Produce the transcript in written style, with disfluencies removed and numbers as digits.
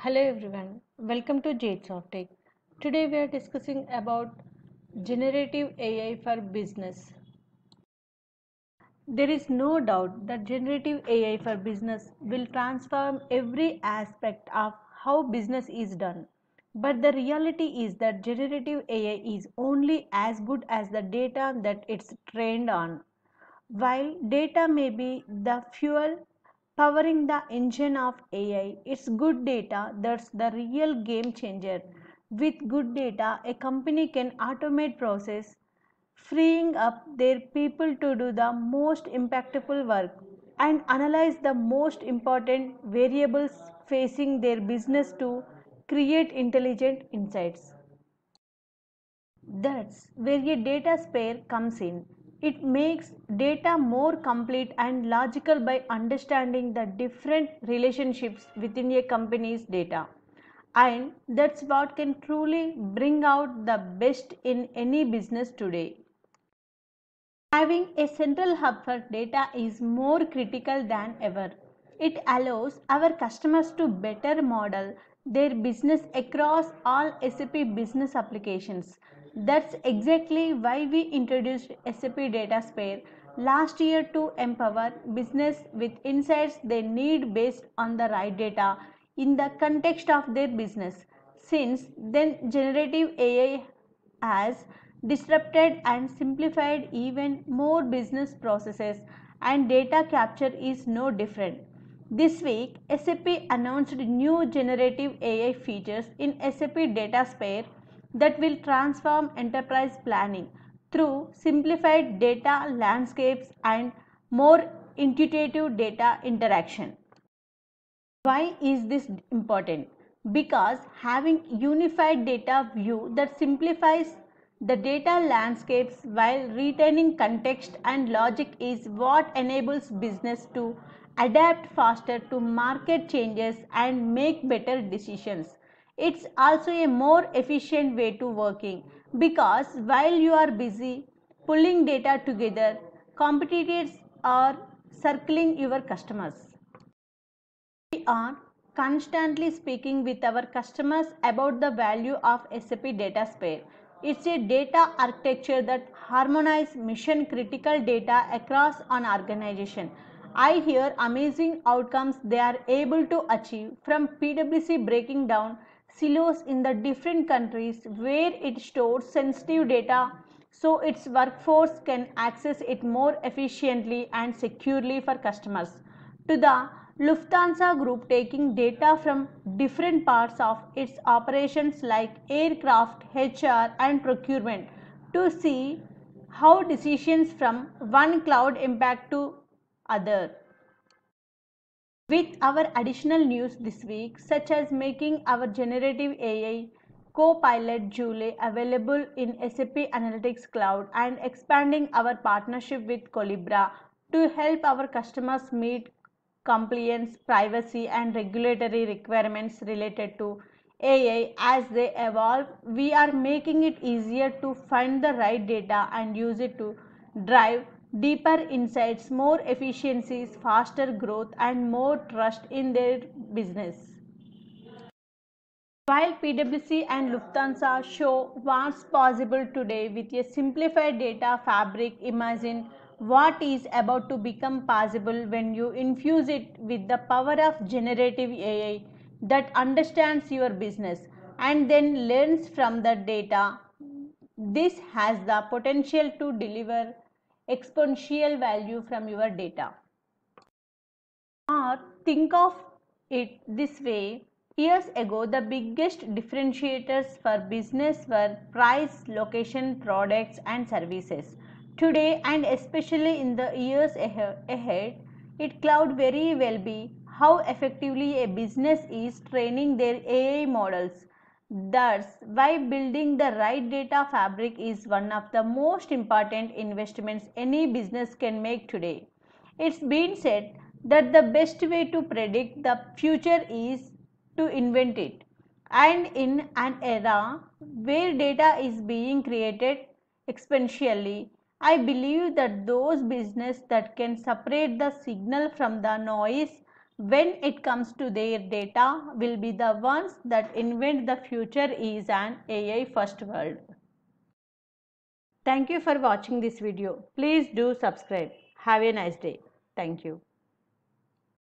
Hello everyone, welcome to SOFTECH. Today we are discussing about generative AI for business. There is no doubt that generative AI for business will transform every aspect of how business is done. But the reality is that generative AI is only as good as the data that it's trained on. While data may be the fuel powering the engine of AI, it's good data that's the real game changer. With good data, a company can automate process, freeing up their people to do the most impactful work and analyze the most important variables facing their business to create intelligent insights. That's where a data sphere comes in. It makes data more complete and logical by understanding the different relationships within a company's data. And that's what can truly bring out the best in any business today. Having a central hub for data is more critical than ever. It allows our customers to better model their business across all SAP business applications. That's exactly why we introduced SAP DataSphere last year to empower business with insights they need based on the right data in the context of their business. Since then, generative AI has disrupted and simplified even more business processes, and data capture is no different. This week, SAP announced new generative AI features in SAP DataSphere that will transform enterprise planning through simplified data landscapes and more intuitive data interaction. Why is this important? Because having unified data view that simplifies the data landscapes while retaining context and logic is what enables business to adapt faster to market changes and make better decisions. It's also a more efficient way to working because while you are busy pulling data together, competitors are circling your customers. We are constantly speaking with our customers about the value of SAP DataSphere. It's a data architecture that harmonizes mission critical data across an organization. I hear amazing outcomes they are able to achieve from PwC breaking down silos in the different countries where it stores sensitive data so its workforce can access it more efficiently and securely for customers, to the Lufthansa Group taking data from different parts of its operations like aircraft, HR, and procurement to see how decisions from one cloud impact to other. With our additional news this week, such as making our generative AI co-pilot Julie available in SAP Analytics Cloud and expanding our partnership with Colibra to help our customers meet compliance, privacy, and regulatory requirements related to AI as they evolve, we are making it easier to find the right data and use it to drive deeper insights, more efficiencies, faster growth, and more trust in their business. While PwC and Lufthansa show what's possible today with a simplified data fabric, imagine what is about to become possible when you infuse it with the power of generative AI that understands your business and then learns from the data. This has the potential to deliver exponential value from your data. Or think of it this way, years ago the biggest differentiators for business were price, location, products and services. Today and especially in the years ahead, it cloud very well be how effectively a business is training their AI models. That's why building the right data fabric is one of the most important investments any business can make today. It's been said that the best way to predict the future is to invent it. And in an era where data is being created exponentially, I believe that those businesses that can separate the signal from the noise when it comes to their data will be the ones that invent the future is an AI first world. Thank you for watching this video. Please do subscribe. Have a nice day. Thank you.